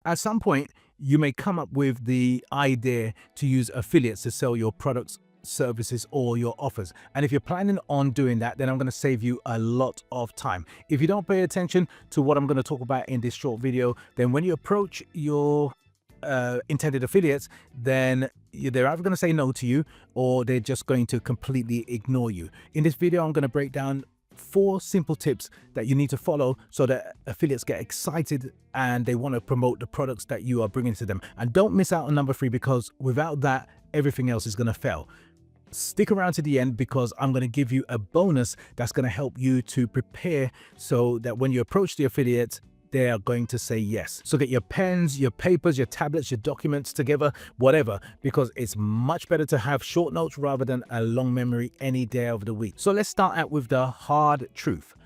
At some point, you may come up with the idea to use affiliates to sell your products, services, or your offers. And if you're planning on doing that, then I'm going to save you a lot of time. If you don't pay attention to what I'm going to talk about in this short video, then when you approach your intended affiliates, then they're either going to say no to you or they're just going to completely ignore you. In this video, I'm going to break down 4 simple tips that you need to follow so that affiliates get excited and they want to promote the products that you are bringing to them. And don't miss out on number 3, because without that, everything else is going to fail. Stick around to the end, because I'm going to give you a bonus that's going to help you to prepare so that when you approach the affiliates, they are going to say yes. So get your pens, your papers, your tablets, your documents together, whatever, because it's much better to have short notes rather than a long memory any day of the week. So let's start out with the hard truth.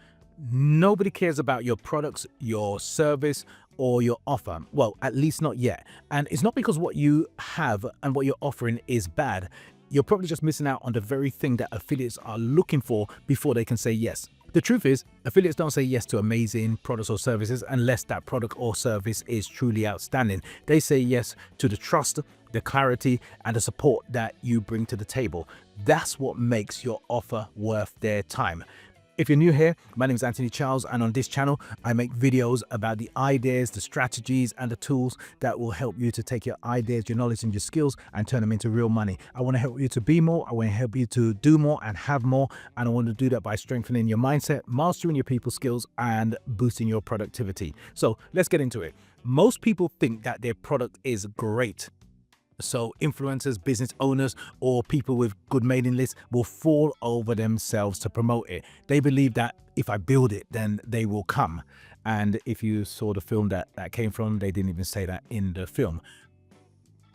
Nobody cares about your products, your service, or your offer. Well, at least not yet. And it's not because what you have and what you're offering is bad. You're probably just missing out on the very thing that affiliates are looking for before they can say yes. The truth is, affiliates don't say yes to amazing products or services unless that product or service is truly outstanding. They say yes to the trust, the clarity, and the support that you bring to the table. That's what makes your offer worth their time. If you're new here, my name is Anthony Charles, and on this channel, I make videos about the ideas, the strategies, and the tools that will help you to take your ideas, your knowledge, and your skills and turn them into real money. I want to help you to be more. I want to help you to do more and have more. And I want to do that by strengthening your mindset, mastering your people skills, and boosting your productivity. So let's get into it. Most people think that their product is great. So influencers, business owners, or people with good mailing lists will fall over themselves to promote it. They believe that if I build it, then they will come. And if you saw the film that came from, they didn't even say that in the film.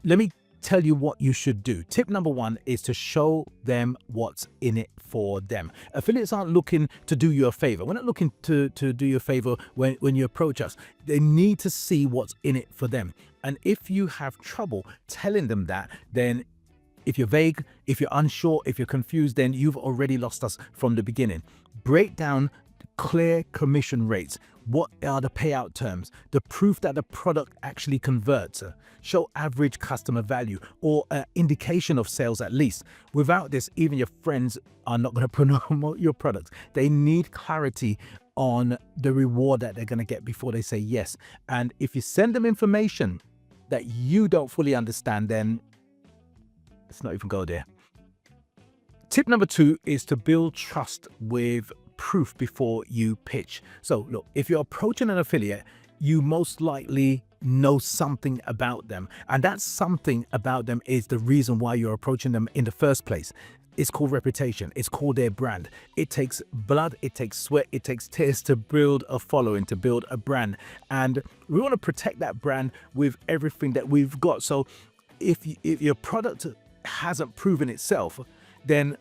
Let me tell you what you should do. Tip number 1 is to show them what's in it for them. Affiliates aren't looking to do you a favor. We're not looking to do you a favor when you approach us. They need to see what's in it for them. And if you have trouble telling them that, then if you're vague, if you're unsure, if you're confused, then you've already lost us from the beginning. Break down clear commission rates. What are the payout terms? The proof that the product actually converts. Show average customer value or an indication of sales at least. Without this, even your friends are not going to promote your products. They need clarity on the reward that they're going to get before they say yes. And if you send them information that you don't fully understand, then let's not even go there. Tip number 2 is to build trust with proof before you pitch. So look, if you're approaching an affiliate, you most likely know something about them, and that something about them is the reason why you're approaching them in the first place. It's called reputation. It's called their brand. It takes blood, it takes sweat, it takes tears to build a following, to build a brand. And we want to protect that brand with everything that we've got. So if your product hasn't proven itself, then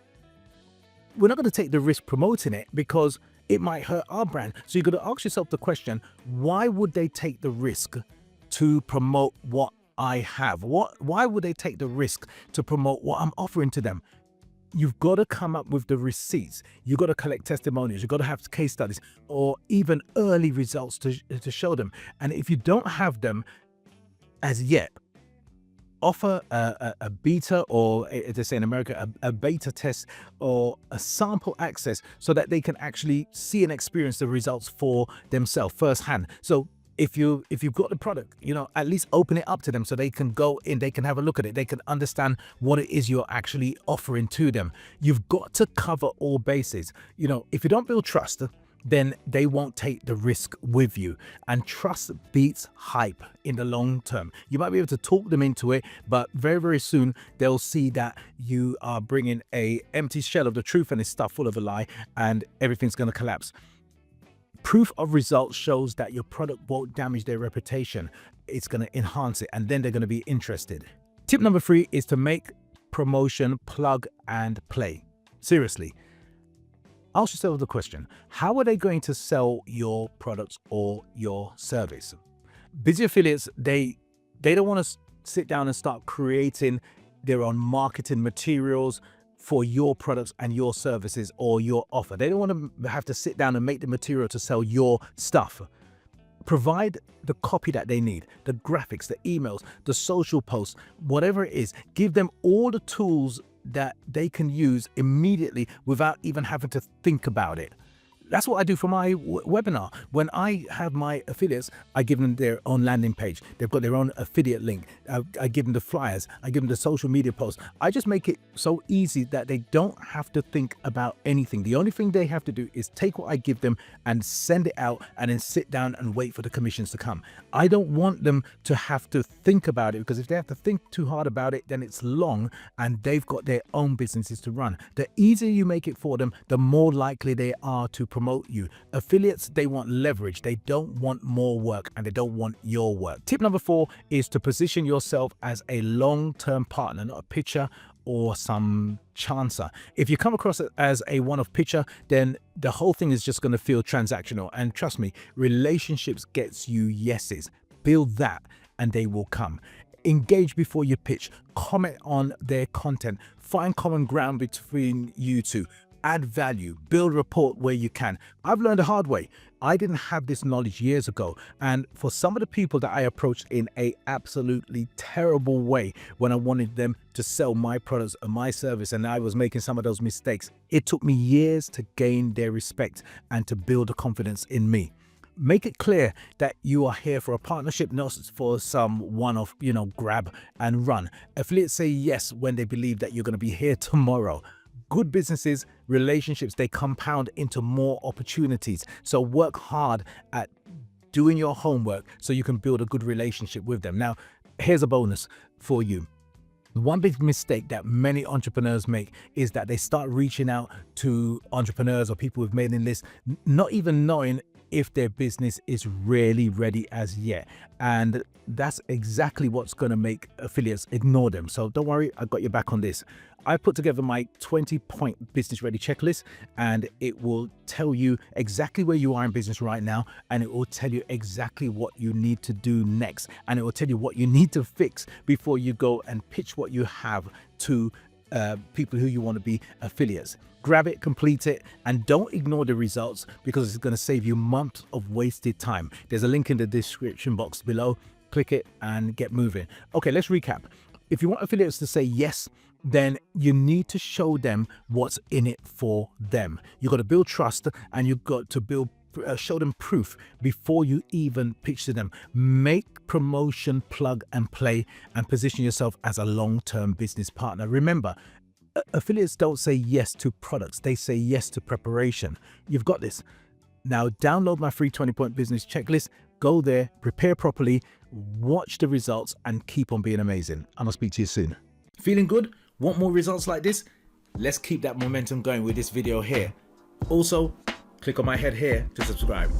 we're not going to take the risk promoting it, because it might hurt our brand. So you've got to ask yourself the question, why would they take the risk to promote what I have? Why would they take the risk to promote what I'm offering to them? You've got to come up with the receipts. You've got to collect testimonials. You've got to have case studies or even early results to show them. And if you don't have them as yet, offer a beta, or as they say in America, a beta test or a sample access so that they can actually see and experience the results for themselves firsthand. So if you've got the product, at least open it up to them so they can go in, they can have a look at it, they can understand what it is you're actually offering to them. You've got to cover all bases. If you don't build trust, then they won't take the risk with you. And trust beats hype in the long term. You might be able to talk them into it, but very, very soon they'll see that you are bringing an empty shell of the truth and it's stuff full of a lie, and everything's going to collapse. Proof of results shows that your product won't damage their reputation. It's going to enhance it, and then they're going to be interested. Tip number 3 is to make promotion plug and play. Seriously. Ask yourself the question, how are they going to sell your products or your service? Busy affiliates, they don't want to sit down and start creating their own marketing materials for your products and your services or your offer. They don't want to have to sit down and make the material to sell your stuff. Provide the copy that they need, the graphics, the emails, the social posts, whatever it is. Give them all the tools that they can use immediately without even having to think about it. That's what I do for my webinar. When I have my affiliates, I give them their own landing page. They've got their own affiliate link. I give them the flyers. I give them the social media posts. I just make it so easy that they don't have to think about anything. The only thing they have to do is take what I give them and send it out, and then sit down and wait for the commissions to come. I don't want them to have to think about it, because if they have to think too hard about it, then it's long and they've got their own businesses to run. The easier you make it for them, the more likely they are to promote you. Affiliates, they want leverage. They don't want more work, and they don't want your work. Tip number 4 is to position yourself as a long-term partner, not a pitcher or some chancer. If you come across it as a one-off pitcher, then the whole thing is just going to feel transactional. And trust me, relationships gets you yeses. Build that and they will come. Engage before you pitch. Comment on their content. Find common ground between you two. Add value, build rapport where you can. I've learned the hard way. I didn't have this knowledge years ago. And for some of the people that I approached in a absolutely terrible way, when I wanted them to sell my products or my service, and I was making some of those mistakes, it took me years to gain their respect and to build the confidence in me. Make it clear that you are here for a partnership, not for some one-off, grab and run. Affiliates say yes when they believe that you're going to be here tomorrow. Good businesses, relationships, they compound into more opportunities. So work hard at doing your homework so you can build a good relationship with them. Now, here's a bonus for you. One big mistake that many entrepreneurs make is that they start reaching out to entrepreneurs or people with mailing lists, not even knowing if their business is really ready as yet. And that's exactly what's going to make affiliates ignore them. So don't worry, I got your back on this. I put together my 20-point business ready checklist, and it will tell you exactly where you are in business right now, and it will tell you exactly what you need to do next, and it will tell you what you need to fix before you go and pitch what you have to people who you want to be affiliates. Grab it, complete it, and don't ignore the results, because it's going to save you months of wasted time. There's a link in the description box below. Click it and get moving. Okay, let's recap. If you want affiliates to say yes, then you need to show them what's in it for them. You've got to build trust, and you've got to show them proof before you even pitch to them. Make promotion plug and play, and position yourself as a long-term business partner. Remember, affiliates don't say yes to products, they say yes to preparation. You've got this. Now download my free 20-point business checklist. Go there, prepare properly, watch the results, and keep on being amazing. And I'll speak to you soon. Feeling good? Want more results like this? Let's keep that momentum going with this video here. Also, click on my head here to subscribe.